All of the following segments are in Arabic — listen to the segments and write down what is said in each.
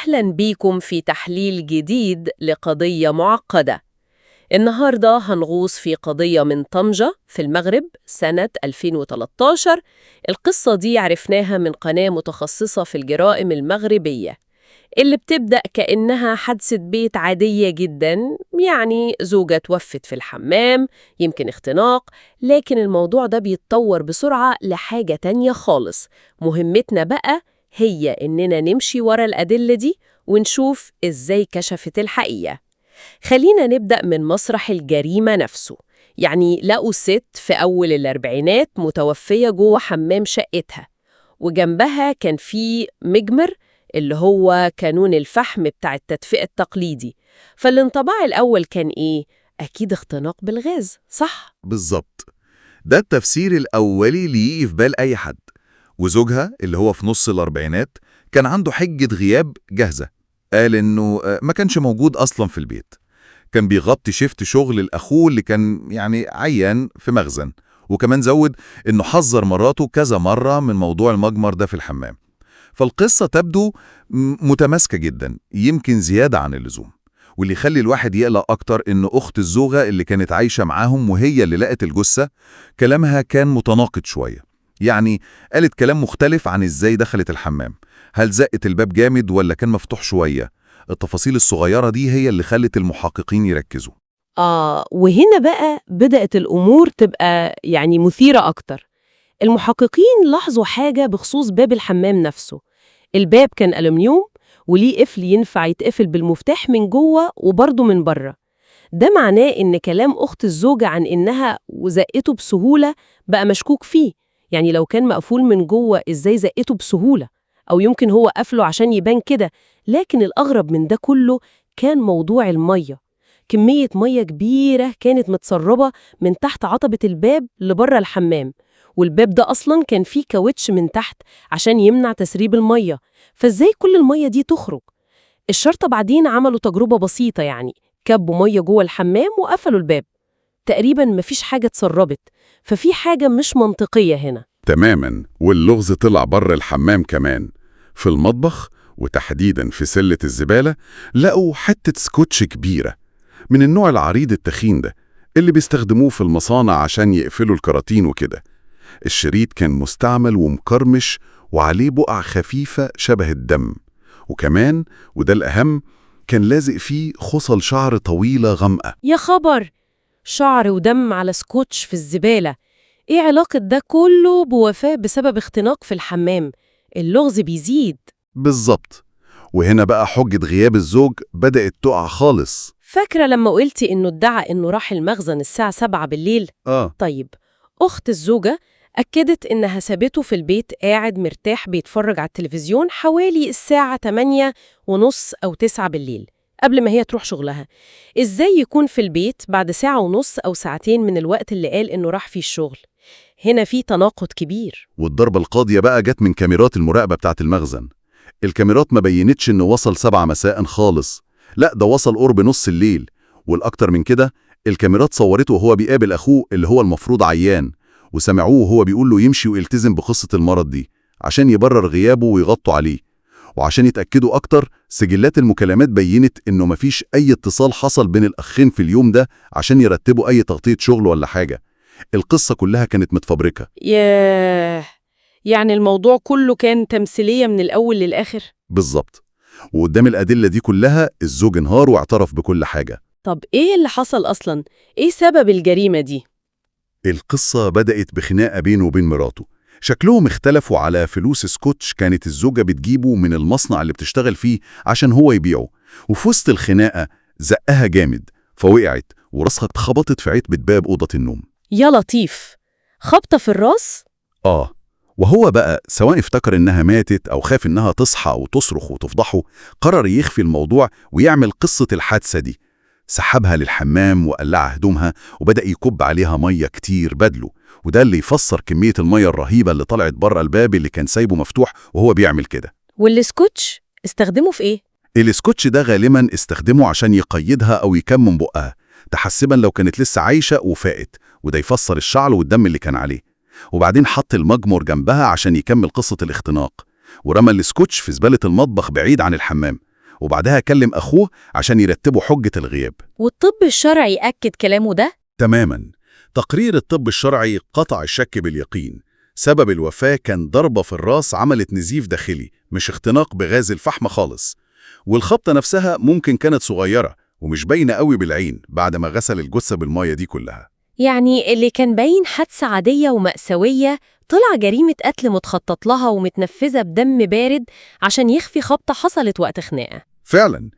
أهلاً بيكم في تحليل جديد لقضية معقدة. النهاردة هنغوص في قضية من طنجة في المغرب سنة 2013. القصة دي عرفناها من قناة متخصصة في الجرائم المغربية اللي بتبدأ كأنها حادثة بيت عادية جداً، يعني زوجة توفت في الحمام، يمكن اختناق، لكن الموضوع ده بيتطور بسرعة لحاجة تانية خالص. مهمتنا بقى هي إننا نمشي ورا الأدلة دي ونشوف إزاي كشفت الحقيقة. خلينا نبدأ من مسرح الجريمة نفسه. يعني لقوا ست في أول الأربعينات متوفية جوه حمام شقتها، وجنبها كان في مجمر اللي هو كانون الفحم بتاع التدفئة التقليدي. فالانطباع الأول كان إيه؟ أكيد اختناق بالغاز، صح؟ بالظبط. ده التفسير الأولي اللي يجي في بال أي حد. وزوجها اللي هو في نص الأربعينات كان عنده حجة غياب جاهزة. قال إنه ما كانش موجود أصلا في البيت، كان بيغطي شيفت شغل لأخوه اللي كان عيان في مخزن، وكمان زود إنه حذر مراته كذا مرة من موضوع المجمر ده في الحمام. فالقصة تبدو متماسكة جدا، يمكن زيادة عن اللزوم. واللي يخلي الواحد يقلق أكتر إن أخت الزوجة اللي كانت عايشة معاهم وهي اللي لقت الجثة كلامها كان متناقض شوية. يعني قالت كلام مختلف عن إزاي دخلت الحمام. هل زقت الباب جامد ولا كان مفتوح شوية؟ التفاصيل الصغيرة دي هي اللي خلت المحققين يركزوا. وهنا بقى بدأت الأمور تبقى مثيرة أكتر. المحققين لاحظوا حاجة بخصوص باب الحمام نفسه. الباب كان ألومنيوم وليه قفل ينفع يتقفل بالمفتاح من جوه وبرضه من بره. ده معناه إن كلام أخت الزوجة عن إنها وزقته بسهولة بقى مشكوك فيه. يعني لو كان مقفول من جوه إزاي زقته بسهولة؟ أو يمكن هو قفله عشان يبان كده. لكن الأغرب من ده كله كان موضوع المية. كمية مية كبيرة كانت متسربة من تحت عتبة الباب لبره الحمام، والباب ده أصلاً كان فيه كاوتش من تحت عشان يمنع تسريب المية. فإزاي كل المية دي تخرج؟ الشرطة بعدين عملوا تجربة بسيطة، كبوا مية جوه الحمام وقفلوا الباب. تقريباً مفيش حاجة اتسربت، ففي حاجة مش منطقية هنا. تماماً. واللغز طلع بره الحمام كمان. في المطبخ وتحديداً في سلة الزبالة لقوا حتة سكوتش كبيرة من النوع العريض التخين ده اللي بيستخدموه في المصانع عشان يقفلوا الكراتين وكده. الشريط كان مستعمل ومكرمش وعليه بقع خفيفة شبه الدم، وكمان وده الأهم كان لازق فيه خصل شعر طويلة غامقة. يا خبر! شعر ودم على سكوتش في الزبالة! إيه علاقة ده كله بوفاة بسبب اختناق في الحمام؟ اللغز بيزيد. بالظبط. وهنا بقى حجة غياب الزوج بدأت تقع خالص. فاكرة لما قلتي إنه ادعى إنه راح المخزن الساعة 7 بالليل؟ طيب، أخت الزوجة أكدت إنها سابته في البيت قاعد مرتاح بيتفرج على التلفزيون حوالي الساعة 8:30 أو 9 بالليل قبل ما هي تروح شغلها. إزاي يكون في البيت بعد ساعة ونص أو ساعتين من الوقت اللي قال إنه راح فيه الشغل؟ هنا في تناقض كبير. والضربة القاضية بقى جت من كاميرات المراقبة بتاعت المخزن. الكاميرات ما بينتش إنه وصل 7 مساء خالص، لا ده وصل قرب نص الليل. والأكتر من كده، الكاميرات صورته وهو بيقابل أخوه اللي هو المفروض عيان، وسمعوه وهو بيقول له يمشي ويلتزم بقصة المرض دي عشان يبرر غيابه ويغطوا عليه. وعشان يتأكدوا أكتر، سجلات المكالمات بينت إنه مفيش أي اتصال حصل بين الأخين في اليوم ده عشان يرتبوا أي تغطية شغل ولا حاجة. القصة كلها كانت متفبركة. ياه، يعني الموضوع كله كان تمثيلية من الأول للآخر؟ بالظبط. وقدام الأدلة دي كلها الزوج انهار واعترف بكل حاجة. طب إيه اللي حصل أصلاً؟ إيه سبب الجريمة دي؟ القصة بدأت بخناقة بينه وبين مراته. شكلهم اختلفوا على فلوس سكوتش كانت الزوجة بتجيبه من المصنع اللي بتشتغل فيه عشان هو يبيعه، وفي وسط الخناقة زقها جامد فوقعت وراسها اتخبطت في عتبة باب أوضة النوم. يا لطيف، خبطة في الراس؟ وهو بقى سواء افتكر إنها ماتت أو خاف إنها تصحى وتصرخ وتفضحه، قرر يخفي الموضوع ويعمل قصة الحادثة دي. سحبها للحمام وقلع هدومها وبدأ يكب عليها مية كتير بدله، وده اللي يفسر كمية المية الرهيبة اللي طلعت بره الباب اللي كان سايبه مفتوح وهو بيعمل كده. والسكوتش استخدمه في إيه؟ السكوتش ده غالبا استخدمه عشان يقيدها أو يكمم بقها تحسبا لو كانت لسه عايشة وفاقت، وده يفسر الشعل والدم اللي كان عليه. وبعدين حط المجمر جنبها عشان يكمل قصة الاختناق، ورمى السكوتش في زبالة المطبخ بعيد عن الحمام. وبعدها كلم أخوه عشان يرتبوا حجة الغياب. والطب الشرعي أكد كلامه ده؟ تماماً. تقرير الطب الشرعي قطع الشك باليقين. سبب الوفاة كان ضربة في الراس عملت نزيف داخلي، مش اختناق بغاز الفحم خالص. والخبطة نفسها ممكن كانت صغيرة ومش باينة قوي بالعين بعد ما غسل الجثة بالمية دي كلها. يعني اللي كان باين حادثة عادية ومأساوية طلع جريمة قتل متخطط لها ومتنفذة بدم بارد عشان يخفي خبطة حصلت وقت خناقة. فعلاً.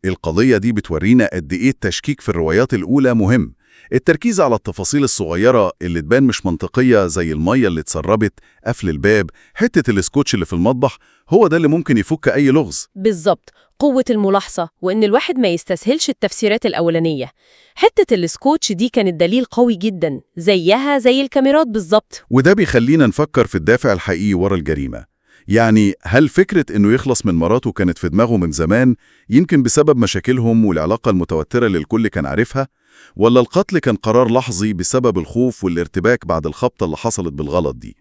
القضية دي بتورينا قد إيه التشكيك في الروايات الأولى مهم. التركيز على التفاصيل الصغيرة اللي تبان مش منطقية زي المية اللي اتسربت، قفل الباب، حتة الاسكوتش اللي في المطبخ، هو ده اللي ممكن يفك أي لغز. بالظبط، قوة الملاحظة وإن الواحد ما يستسهلش التفسيرات الأولانية. حتة السكوتش دي كانت دليل قوي جدا، زيها زي الكاميرات بالظبط. وده بيخلينا نفكر في الدافع الحقيقي ورا الجريمة. يعني هل فكرة إنه يخلص من مراته كانت في دماغه من زمان، يمكن بسبب مشاكلهم والعلاقة المتوترة اللي الكل كان عارفها؟ ولا القتل كان قرار لحظي بسبب الخوف والارتباك بعد الخبطة اللي حصلت بالغلط دي؟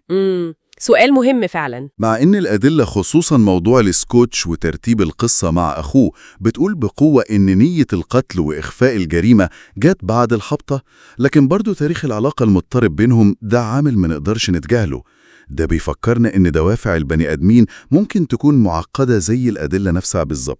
سؤال مهم فعلا. مع إن الأدلة خصوصاً موضوع السكوتش وترتيب القصة مع أخوه بتقول بقوة إن نية القتل وإخفاء الجريمة جات بعد الخبطة، لكن برضو تاريخ العلاقة المضطرب بينهم ده عامل ما نقدرش نتجاهله. ده بيفكرنا إن دوافع البني آدمين ممكن تكون معقدة زي الأدلة نفسها بالظبط.